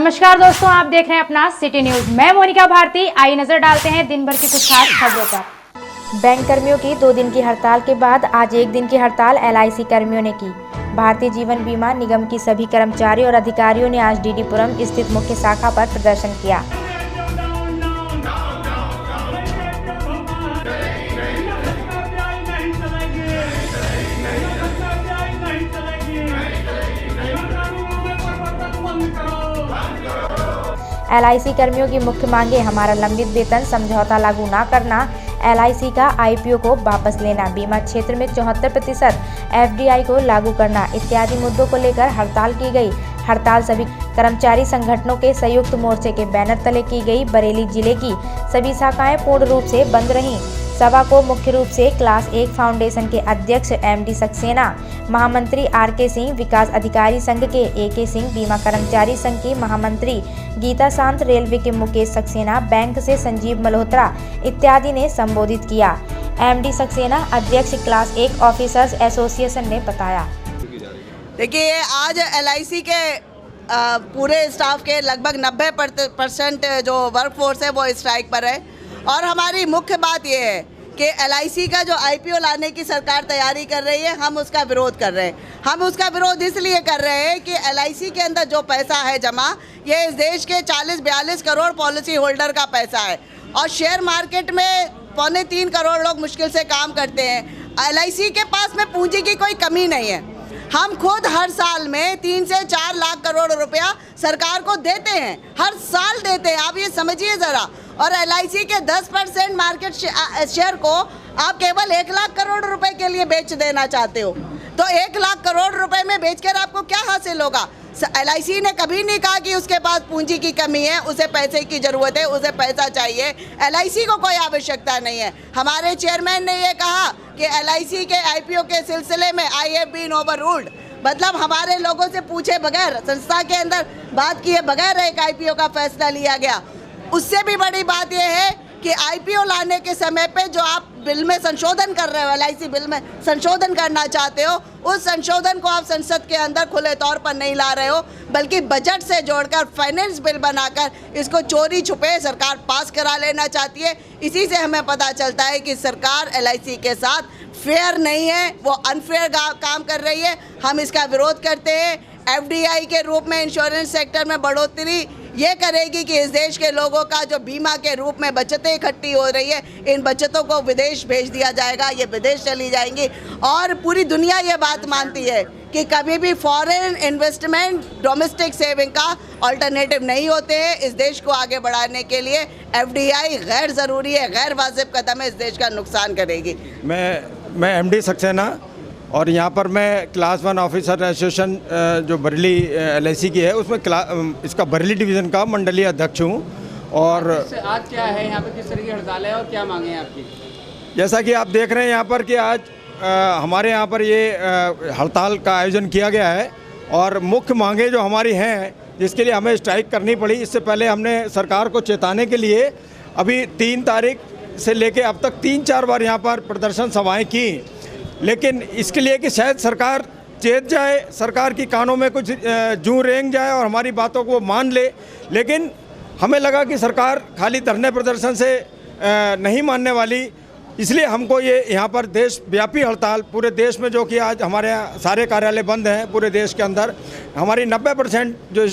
नमस्कार दोस्तों, आप देख रहे हैं अपना सिटी न्यूज। मैं मोनिका भारती। आइए नजर डालते हैं दिन भर की कुछ खास खबरों पर। बैंक कर्मियों की 2 दिन की हड़ताल के बाद आज 1 दिन की हड़ताल LIC कर्मियों ने की। भारतीय जीवन बीमा निगम की सभी कर्मचारियों और अधिकारियों ने आज DD पुरम स्थित मुख्य शाखा पर प्रदर्शन किया। LIC कर्मियों की मुख्य मांगे हमारा लंबित वेतन समझौता लागू न करना, LIC का IPO को वापस लेना, बीमा क्षेत्र में 74% FDI को लागू करना इत्यादि मुद्दों को लेकर हड़ताल की गई। हड़ताल सभी कर्मचारी संगठनों के संयुक्त मोर्चे के बैनर तले की गई। बरेली जिले की सभी शाखाएं पूर्ण रूप से बंद रहीं। सभा को मुख्य रूप से क्लास 1 फाउंडेशन के अध्यक्ष MD सक्सेना, महामंत्री RK सिंह, विकास अधिकारी संघ के AK सिंह, बीमा कर्मचारी संघ की महामंत्री गीता शांत, रेलवे के मुकेश सक्सेना, बैंक से संजीव मल्होत्रा इत्यादि ने संबोधित किया। MD सक्सेना, अध्यक्ष क्लास 1 ऑफिसर्स एसोसिएशन ने बताया। देखिए, आज LIC के पूरे स्टाफ के लगभग 90% जो वर्कफोर्स है वो स्ट्राइक पर है और हमारी मुख्य बात ये है कि LIC का जो IPO लाने की सरकार तैयारी कर रही है, हम उसका विरोध कर रहे हैं। हम उसका विरोध इसलिए कर रहे हैं कि LIC के अंदर जो पैसा है जमा, ये इस देश के 40-42 करोड़ पॉलिसी होल्डर का पैसा है और शेयर मार्केट में 2.25 करोड़ लोग मुश्किल से काम करते हैं। LIC के पास में पूंजी की कोई कमी नहीं है। हम खुद हर साल में 3 से 4 लाख करोड़ रुपया सरकार को देते हैं, हर साल देते हैं। आप ये समझिए ज़रा। और LIC के 10% मार्केट शेयर को आप केवल 1 लाख करोड़ रुपए के लिए बेच देना चाहते हो, तो 1 लाख करोड़ रुपए में बेचकर आपको क्या हासिल होगा? LIC ने कभी नहीं कहा कि उसके पास पूंजी की कमी है, उसे पैसे की ज़रूरत है, उसे पैसा चाहिए। LIC को कोई आवश्यकता नहीं है। हमारे चेयरमैन ने ये कहा कि LIC के IPO के सिलसिले में I have been overruled, मतलब हमारे लोगों से पूछे बगैर, संस्था के अंदर बात किए बगैर एक IPO का फैसला लिया गया। उससे भी बड़ी बात यह है कि IPO लाने के समय पे जो आप बिल में संशोधन कर रहे हो, LIC बिल में संशोधन करना चाहते हो, उस संशोधन को आप संसद के अंदर खुले तौर पर नहीं ला रहे हो, बल्कि बजट से जोड़कर फाइनेंस बिल बनाकर इसको चोरी छुपे सरकार पास करा लेना चाहती है। इसी से हमें पता चलता है कि सरकार LIC के साथ फेयर नहीं है, वो अनफेयर काम कर रही है। हम इसका विरोध करते हैं। FDI के रूप में इंश्योरेंस सेक्टर में बढ़ोतरी ये करेगी कि इस देश के लोगों का जो बीमा के रूप में बचतें इकट्ठी हो रही है, इन बचतों को विदेश भेज दिया जाएगा, ये विदेश चली जाएंगी। और पूरी दुनिया ये बात मानती है कि कभी भी फॉरेन इन्वेस्टमेंट डोमेस्टिक सेविंग का अल्टरनेटिव नहीं होते हैं। इस देश को आगे बढ़ाने के लिए FDI गैर ज़रूरी है, गैर वाजिब कदम है, इस देश का नुकसान करेगी। मैं MD सक्सेना और यहाँ पर मैं क्लास 1 ऑफिसर एसोसिएशन जो बरेली LIC की है, उसमें इसका बरेली डिवीज़न का मंडलीय अध्यक्ष हूँ। और आज क्या है यहाँ पे, किस तरह की हड़ताल है और क्या मांगे हैं आपकी? जैसा कि आप देख रहे हैं यहाँ पर कि आज हमारे यहाँ पर ये हड़ताल का आयोजन किया गया है और मुख्य मांगे जो हमारी हैं, जिसके लिए हमें स्ट्राइक करनी पड़ी, इससे पहले हमने सरकार को चेताने के लिए अभी 3 तारीख से लेके अब तक 3-4 बार यहाँ पर प्रदर्शन सभाएँ की, लेकिन इसके लिए कि शायद सरकार चेत जाए, सरकार की कानों में कुछ जूं रेंग जाए और हमारी बातों को मान ले। लेकिन हमें लगा कि सरकार खाली धरने प्रदर्शन से नहीं मानने वाली, इसलिए हमको ये यहाँ पर देशव्यापी हड़ताल पूरे देश में, जो कि आज हमारे यहाँ सारे कार्यालय बंद हैं पूरे देश के अंदर, हमारी 90% जो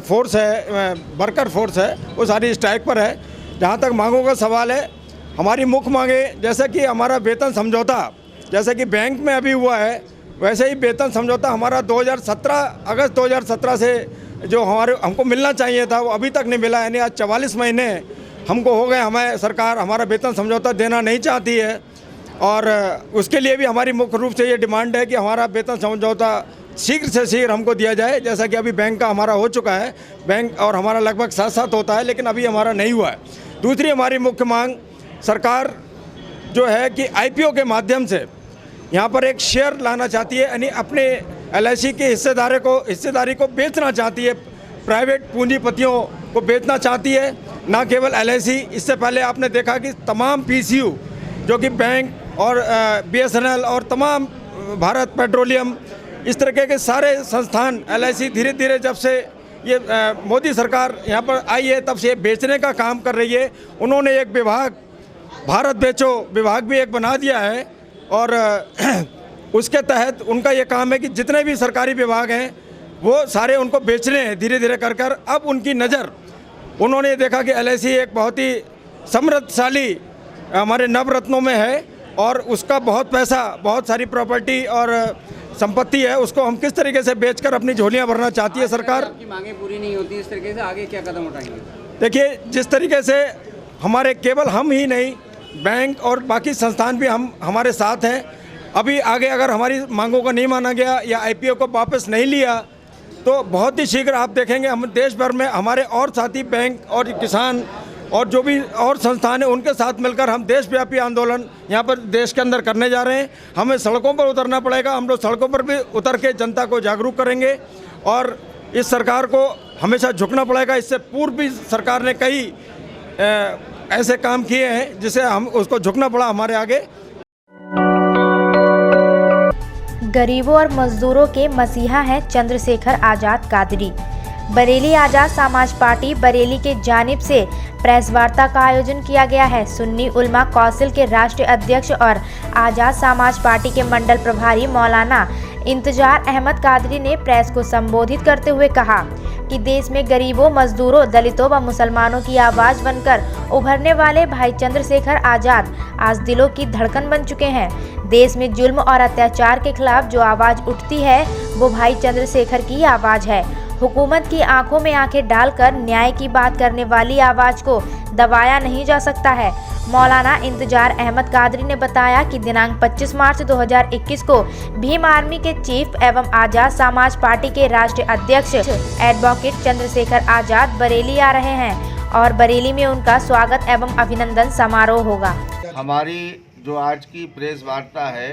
फोर्स है, वर्कर फोर्स है, वो सारी स्ट्राइक पर है। जहाँ तक मांगों का सवाल है, हमारी मुख्य मांगे जैसे कि हमारा वेतन समझौता, जैसे कि बैंक में अभी हुआ है, वैसे ही वेतन समझौता हमारा 2017 अगस्त 2017 से जो हमको मिलना चाहिए था, वो अभी तक नहीं मिला। यानी आज 44 महीने हमको हो गए, हमें सरकार हमारा वेतन समझौता देना नहीं चाहती है और उसके लिए भी हमारी मुख्य रूप से ये डिमांड है कि हमारा वेतन समझौता शीघ्र से शीघ्र हमको दिया जाए। जैसा कि अभी बैंक का हमारा हो चुका है, बैंक और हमारा लगभग साथ होता है, लेकिन अभी हमारा नहीं हुआ है। दूसरी हमारी मुख्य मांग, सरकार जो है कि IPO के माध्यम से यहाँ पर एक शेयर लाना चाहती है, यानी अपने LIC के हिस्सेदारी को बेचना चाहती है, प्राइवेट पूंजीपतियों को बेचना चाहती है, ना केवल LIC। इससे पहले आपने देखा कि तमाम PSU जो कि बैंक और BSNL और तमाम भारत पेट्रोलियम, इस तरह के सारे संस्थान LIC धीरे धीरे जब से ये मोदी सरकार यहाँ पर आई है तब से बेचने का काम कर रही है। उन्होंने एक विभाग भारत बेचो विभाग भी एक बना दिया है और उसके तहत उनका ये काम है कि जितने भी सरकारी विभाग हैं वो सारे उनको बेचने हैं धीरे धीरे कर कर। अब उनकी नज़र उन्होंने देखा कि LIC एक बहुत ही समृद्धशाली हमारे नवरत्नों में है और उसका बहुत पैसा, बहुत सारी प्रॉपर्टी और संपत्ति है, उसको हम किस तरीके से बेचकर अपनी झोलियां भरना चाहती है सरकार। आपकी मांगें पूरी नहीं होती इस तरीके से आगे क्या कदम उठाएंगे? देखिए, जिस तरीके से हमारे केवल हम ही नहीं, बैंक और बाकी संस्थान भी हमारे साथ हैं। अभी आगे अगर हमारी मांगों को नहीं माना गया या IPO को वापस नहीं लिया तो बहुत ही शीघ्र आप देखेंगे हम देश भर में हमारे और साथी बैंक और किसान और जो भी और संस्थान हैं उनके साथ मिलकर हम देशव्यापी आंदोलन यहाँ पर देश के अंदर करने जा रहे हैं। हमें सड़कों पर उतरना पड़ेगा, हम लोग सड़कों पर भी उतर के जनता को जागरूक करेंगे और इस सरकार को हमेशा झुकना पड़ेगा। इससे पूर्व भी सरकार ने कई ऐसे काम किए हैं जिसे हम उसको झुकना पड़ा हमारे आगे। गरीबों और मजदूरों के मसीहा हैं चंद्रशेखर आजाद कादरी। बरेली आजाद समाज पार्टी बरेली के जानिब से प्रेस वार्ता का आयोजन किया गया है। सुन्नी उलमा कौंसिल के राष्ट्रीय अध्यक्ष और आजाद समाज पार्टी के मंडल प्रभारी मौलाना इंतजार अहमद कादरी ने प्रेस को संबोधित करते हुए कहा कि देश में गरीबों, मजदूरों, दलितों व मुसलमानों की आवाज़ बनकर उभरने वाले भाई चंद्रशेखर आजाद आज दिलों की धड़कन बन चुके हैं। देश में जुल्म और अत्याचार के खिलाफ जो आवाज़ उठती है वो भाई चंद्रशेखर की आवाज़ है। हुकूमत की आंखों में आंखें डालकर न्याय की बात करने वाली आवाज़ को दबाया नहीं जा सकता है। मौलाना इंतजार अहमद कादरी ने बताया कि दिनांक 25 मार्च 2021 को भीम आर्मी के चीफ एवं आजाद समाज पार्टी के राष्ट्रीय अध्यक्ष एडवोकेट चंद्रशेखर आजाद बरेली आ रहे हैं और बरेली में उनका स्वागत एवं अभिनंदन समारोह होगा। हमारी जो आज की प्रेस वार्ता है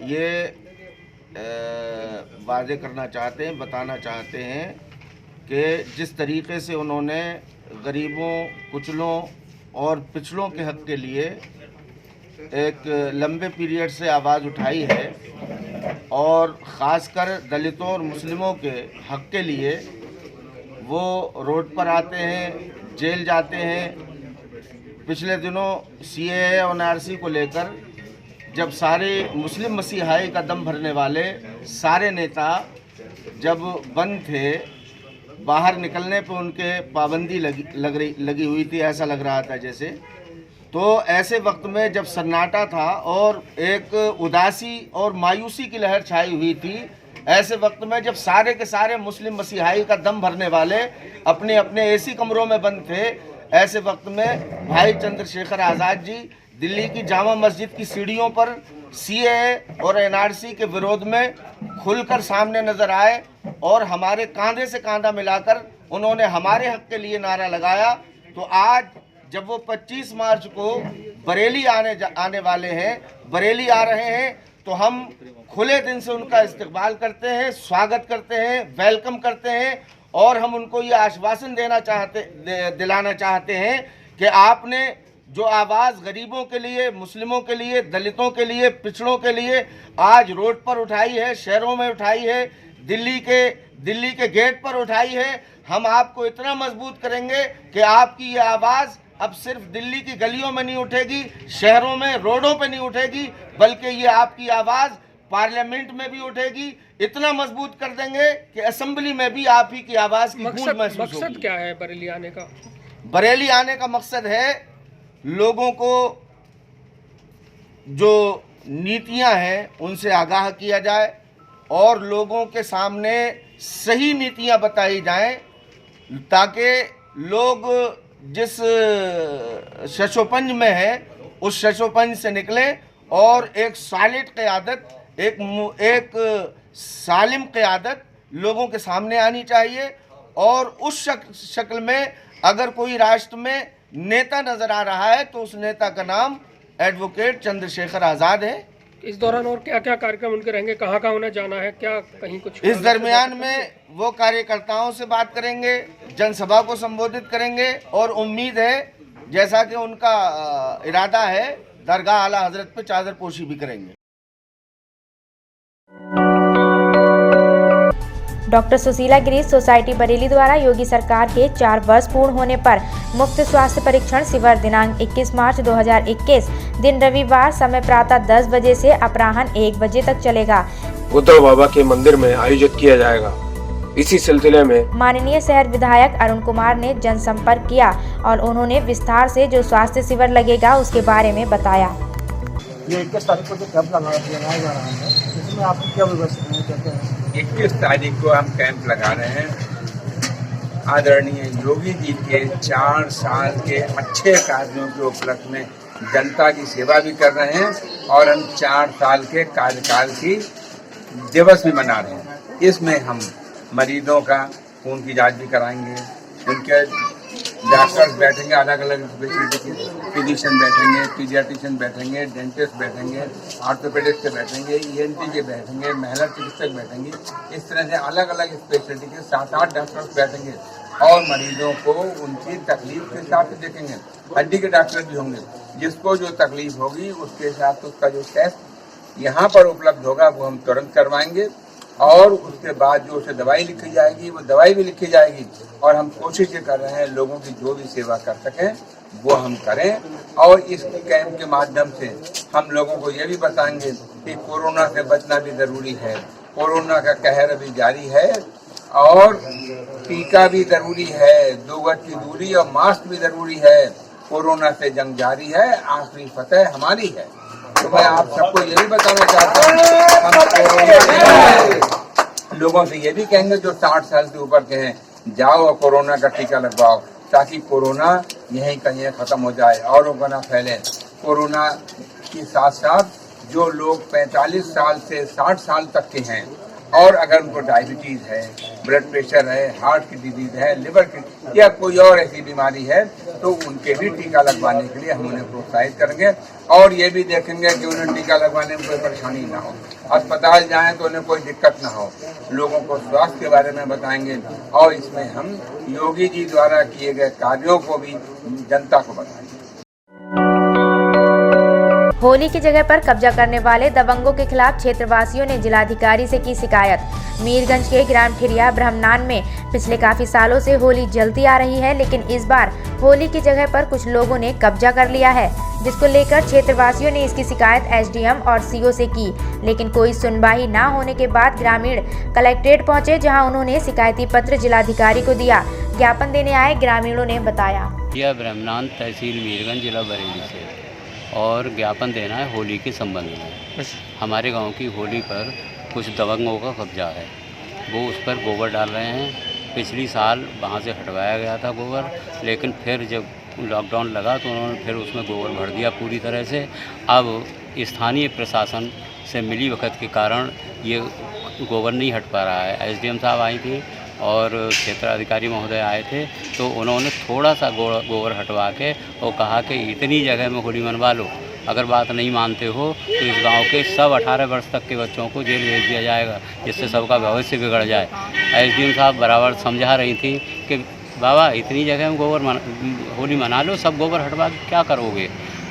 ये वादे करना चाहते हैं, बताना चाहते हैं कि जिस तरीके से उन्होंने गरीबों, कुचलों और पिछड़ों के हक़ के लिए एक लंबे पीरियड से आवाज़ उठाई है और ख़ासकर दलितों और मुस्लिमों के हक़ के लिए वो रोड पर आते हैं, जेल जाते हैं। पिछले दिनों CAA और NRC को लेकर जब सारे मुस्लिम मसीहाई का दम भरने वाले सारे नेता जब बंद थे, बाहर निकलने पर उनके पाबंदी लगी हुई थी, ऐसा लग रहा था जैसे। तो ऐसे वक्त में जब सन्नाटा था और एक उदासी और मायूसी की लहर छाई हुई थी, ऐसे वक्त में जब सारे के सारे मुस्लिम मसीहाई का दम भरने वाले अपने अपने AC कमरों में बंद थे, ऐसे वक्त में भाई चंद्रशेखर आज़ाद जी दिल्ली की जामा मस्जिद की सीढ़ियों पर CAA और NRC के विरोध में खुलकर सामने नजर आए और हमारे कांधे से कांधा मिलाकर उन्होंने हमारे हक के लिए नारा लगाया। तो आज जब वो 25 मार्च को बरेली आने वाले हैं, बरेली आ रहे हैं, तो हम खुले दिल से उनका इस्तकबाल करते हैं, स्वागत करते हैं, वेलकम करते हैं और हम उनको ये आश्वासन दिलाना चाहते हैं कि आपने जो आवाज़ गरीबों के लिए, मुस्लिमों के लिए, दलितों के लिए, पिछड़ों के लिए आज रोड पर उठाई है, शहरों में उठाई है, दिल्ली के गेट पर उठाई है, हम आपको इतना मजबूत करेंगे कि आपकी ये आवाज़ अब सिर्फ दिल्ली की गलियों में नहीं उठेगी, शहरों में, रोडों पे नहीं उठेगी, बल्कि ये आपकी आवाज़ पार्लियामेंट में भी उठेगी। इतना मजबूत कर देंगे कि असेंबली में भी आप ही की आवाज़ की गूंज महसूस होगी। मकसद क्या है बरेली आने का? बरेली आने का मकसद है लोगों को जो नीतियां हैं उनसे आगाह किया जाए और लोगों के सामने सही नीतियां बताई जाएं ताकि लोग जिस शशोपंज में है उस शशोपंज से निकलें और एक सॉलिड क़यादत, एक सालिम क़यादत लोगों के सामने आनी चाहिए। और उस शक्ल में अगर कोई राष्ट्र में नेता नजर आ रहा है तो उस नेता का नाम एडवोकेट चंद्रशेखर आज़ाद है। इस दौरान और क्या क्या कार्यक्रम उनके रहेंगे, कहाँ कहाँ उन्हें जाना है, क्या कहीं कुछ? इस दरमियान में वो कार्यकर्ताओं से बात करेंगे, जनसभा को संबोधित करेंगे और उम्मीद है जैसा कि उनका इरादा है दरगाह आला हजरत पे चादर पोशी भी करेंगे। डॉक्टर सुशीला गिरीश सोसाइटी बरेली द्वारा योगी सरकार के 4 वर्ष पूर्ण होने पर मुफ्त स्वास्थ्य परीक्षण शिविर दिनांक 21 मार्च 2021 दिन रविवार समय प्रातः 10 बजे से अपराह्न 1 बजे तक चलेगा। उद्धव बाबा के मंदिर में आयोजित किया जाएगा। इसी सिलसिले में माननीय शहर विधायक अरुण कुमार ने जनसंपर्क किया और उन्होंने विस्तार से जो स्वास्थ्य शिविर लगेगा उसके बारे में बताया। ये 21 तारीख को जो कैंप लगाया जा रहा है, इसमें आपकी क्या व्यवस्था है? 21 तारीख को हम कैंप लगा रहे हैं। आदरणीय योगी जी के 4 साल के अच्छे कार्यों के उपलक्ष्य में जनता की सेवा भी कर रहे हैं और हम 4 साल के कार्यकाल की दिवस भी मना रहे हैं। इसमें हम मरीजों का खून की जांच भी कराएंगे, उनके डॉक्टर्स बैठेंगे, अलग अलग स्पेशलिटी के फिजिशियन बैठेंगे, पीडियाट्रिशियन बैठेंगे, डेंटिस्ट बैठेंगे, ऑर्थोपेडिस्ट के बैठेंगे, ENT के बैठेंगे, महिला चिकित्सक बैठेंगे। इस तरह से अलग अलग स्पेशलिटी के 7-8 डॉक्टर्स बैठेंगे और मरीजों को उनकी तकलीफ के हिसाब से देखेंगे। हड्डी के डॉक्टर भी होंगे, जिसको जो तकलीफ होगी उसके हिसाब से उसका जो टेस्ट यहाँ पर उपलब्ध होगा वो हम तुरंत करवाएंगे और उसके बाद जो उसे दवाई लिखी जाएगी वो दवाई भी लिखी जाएगी। और हम कोशिश ये कर रहे हैं लोगों की जो भी सेवा कर सकें वो हम करें। और इस कैंप के माध्यम से हम लोगों को ये भी बताएंगे कि कोरोना से बचना भी जरूरी है, कोरोना का कहर अभी जारी है और टीका भी जरूरी है, 2 गज की दूरी और मास्क भी जरूरी है। कोरोना से जंग जारी है, आखिरी फतह हमारी है। तो मैं आप सबको ये भी बताना चाहता हूँ, हम लोगों से ये भी कहेंगे जो 60 साल से ऊपर के हैं, जाओ और कोरोना का टीका लगवाओ ताकि कोरोना यहीं कहीं खत्म हो जाए और वो ना फैले। कोरोना के साथ साथ जो लोग 45 साल से 60 साल तक के हैं और अगर उनको डायबिटीज है, ब्लड प्रेशर है, हार्ट की डिजीज है, लिवर की या कोई और ऐसी बीमारी है तो उनके भी टीका लगवाने के लिए हम उन्हें प्रोत्साहित करेंगे और ये भी देखेंगे कि उन्हें टीका लगवाने में कोई परेशानी ना हो, अस्पताल जाएं तो उन्हें कोई दिक्कत ना हो। लोगों को स्वास्थ्य के बारे में बताएंगे और इसमें हम योगी जी द्वारा किए गए कार्यों को भी जनता को बताएंगे। होली की जगह पर कब्जा करने वाले दबंगों के खिलाफ क्षेत्रवासियों ने जिलाधिकारी से की शिकायत। मीरगंज के ग्राम ठिरिया ब्रह्मनान में पिछले काफी सालों से होली जलती आ रही है, लेकिन इस बार होली की जगह पर कुछ लोगों ने कब्जा कर लिया है, जिसको लेकर क्षेत्रवासियों ने इसकी शिकायत SDM और CO से की, लेकिन कोई सुनवाई न होने के बाद ग्रामीण कलेक्ट्रेट पहुंचे, जहां उन्होंने शिकायती पत्र जिलाधिकारी को दिया। ज्ञापन देने आए ग्रामीणों ने बताया। ब्रह्मनान तहसील मीरगंज जिला बरेली से और ज्ञापन देना है होली के संबंध में। हमारे गांव की होली पर कुछ दबंगों का कब्जा है, वो उस पर गोबर डाल रहे हैं। पिछली साल वहां से हटवाया गया था गोबर, लेकिन फिर जब लॉकडाउन लगा तो उन्होंने फिर उसमें गोबर भर दिया पूरी तरह से। अब स्थानीय प्रशासन से मिली वक़्त के कारण ये गोबर नहीं हट पा रहा है। SDM साहब आई थी और क्षेत्र अधिकारी महोदय आए थे, तो उन्होंने थोड़ा सा गोबर हटवा के और कहा कि इतनी जगह में होली मनवा लो, अगर बात नहीं मानते हो तो इस गांव के सब 18 वर्ष तक के बच्चों को जेल भेज दिया जाएगा, जिससे सबका भविष्य बिगड़ जाए। SDM साहब बराबर समझा रही थी कि बाबा इतनी जगह में होली मना लो, सब गोबर हटवा के क्या करोगे।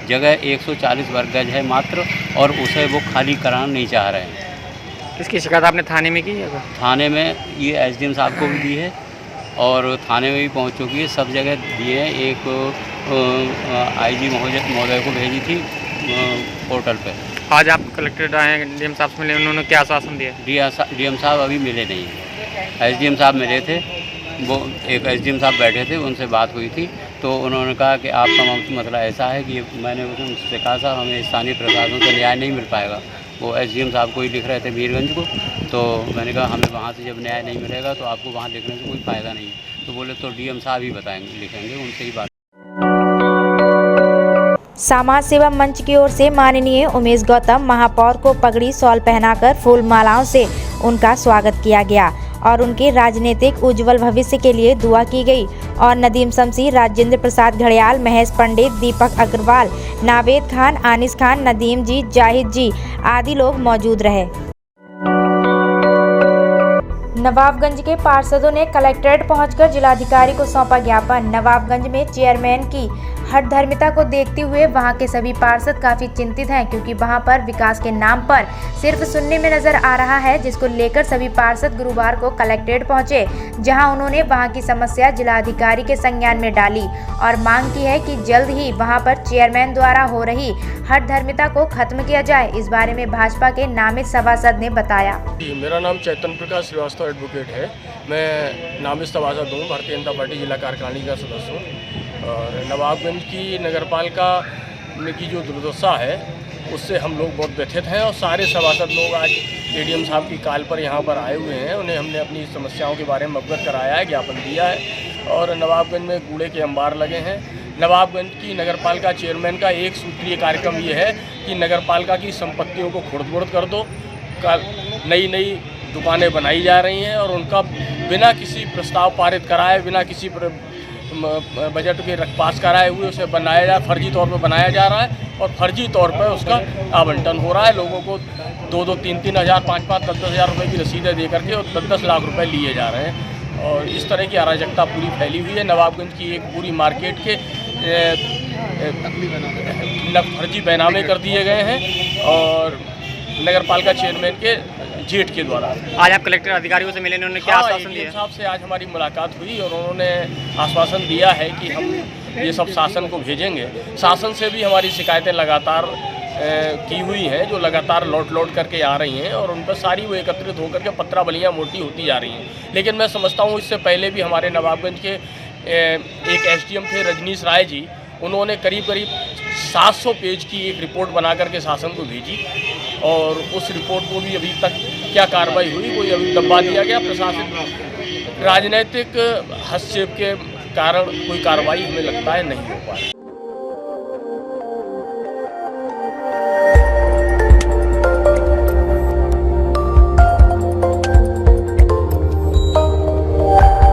जगह 140 वर्ग गज है मात्र और उसे वो खाली कराना नहीं चाह रहे हैं। इसकी शिकायत आपने थाने में की है? थाने में ये SDM साहब को भी दी है और थाने में भी पहुंच चुकी है, सब जगह दिए हैं। एक IG महोदय को भेजी थी पोर्टल पे। आज आप कलेक्ट्रेट आए हैं, DM साहब से मिले, उन्होंने क्या आश्वासन दिया? DM साहब अभी मिले नहीं हैं। SDM साहब मिले थे, वो एक SDM साहब बैठे थे, उनसे बात हुई थी तो उन्होंने कहा कि आपका मसला ऐसा है कि मैंने उनसे कहा साहब हमें स्थानीय प्रशासन से न्याय नहीं मिल पाएगा। वो SDM साहब को ही लिख रहे थे मीरगंज को, तो मैंने कहा हमें वहाँ से जब न्याय नहीं मिलेगा तो आपको वहाँ लिखने से कोई फ़ायदा नहीं है। तो बोले तो DM साहब ही बताएंगे, लिखेंगे, उनसे ही बात। समाज सेवा मंच की ओर से माननीय उमेश गौतम महापौर को पगड़ी शॉल पहनाकर फूल मालाओं से उनका स्वागत किया गया और उनके राजनीतिक उज्जवल भविष्य के लिए दुआ की गई। और नदीम शमशीर, राजेंद्र प्रसाद घड़ियाल, महेश पंडित, दीपक अग्रवाल, नावेद खान, आनिस खान, नदीम जी, जाहिद जी आदि लोग मौजूद रहे। नवाबगंज के पार्षदों ने कलेक्ट्रेट पहुंचकर जिलाधिकारी को सौंपा ज्ञापन। नवाबगंज में चेयरमैन की हठधर्मिता को देखते हुए वहां के सभी पार्षद काफी चिंतित हैं, क्योंकि वहां पर विकास के नाम पर सिर्फ सुनने में नजर आ रहा है, जिसको लेकर सभी पार्षद गुरुवार को कलेक्ट्रेट पहुंचे, जहां उन्होंने वहां की समस्या जिलाधिकारी के संज्ञान में डाली और मांग की है कि जल्द ही वहां पर चेयरमैन द्वारा हो रही हठधर्मिता को खत्म किया जाए। इस बारे में भाजपा के नामित सभासद ने बताया। मेरा नाम चैतन्य प्रकाश श्रीवास्तव एडवोकेट है। मैं नामित सभासद हूँ, भारतीय जनता पार्टी जिला कार्यकारिणी का सदस्य हूँ। और नवाबगंज की नगरपालिका की जो दुर्दशा है उससे हम लोग बहुत व्यथित हैं और सारे सभासद लोग आज एडीएम साहब की कॉल पर यहाँ पर आए हुए हैं। उन्हें हमने अपनी समस्याओं के बारे में अवगत कराया है, ज्ञापन दिया है और नवाबगंज में कूड़े के अंबार लगे हैं। नवाबगंज की नगरपालिका चेयरमैन का एक सूत्रीय कार्यक्रम ये है कि नगरपालिका की संपत्तियों को खुर्द-बुर्द कर दो। नई नई दुकानें बनाई जा रही हैं और उनका बिना किसी प्रस्ताव पारित कराए, बिना किसी बजट के पास कराए हुए उसे बनाया जा, फर्जी तौर पर बनाया जा रहा है और फर्जी तौर पर उसका आवंटन हो रहा है। लोगों को 2-2, 3-3 हज़ार, 5-5, 10-10 हज़ार रुपये की रसीदें दे करके और 10-10 लाख रुपए लिए जा रहे हैं और इस तरह की अराजकता पूरी फैली हुई है। नवाबगंज की एक पूरी मार्केट के फर्जी बैनामे कर दिए गए हैं और नगरपालिका चेयरमैन के जेठ के द्वारा। आज आप कलेक्टर अधिकारियों से मिले, उन्होंने क्या आश्वासन दिया? साहब से आज हमारी मुलाकात हुई और उन्होंने आश्वासन दिया है कि हम ये सब शासन को भेजेंगे। शासन से भी हमारी शिकायतें लगातार की हुई हैं, जो लगातार लौट करके आ रही हैं और उन पर सारी वो एकत्रित होकर के पत्रावलियाँ मोटी होती जा रही हैं। लेकिन मैं समझता हूँ इससे पहले भी हमारे नवाबगंज के एक एसडीएम थे रजनीश राय जी, उन्होंने करीब 700 पेज की एक रिपोर्ट बना करके शासन को भेजी और उस रिपोर्ट को भी अभी तक क्या कार्रवाई हुई, कोई अभी दबा दिया गया। प्रशासन राजनीतिक हस्तक्षेप के कारण कोई कार्रवाई हमें लगता है नहीं हो पा रही।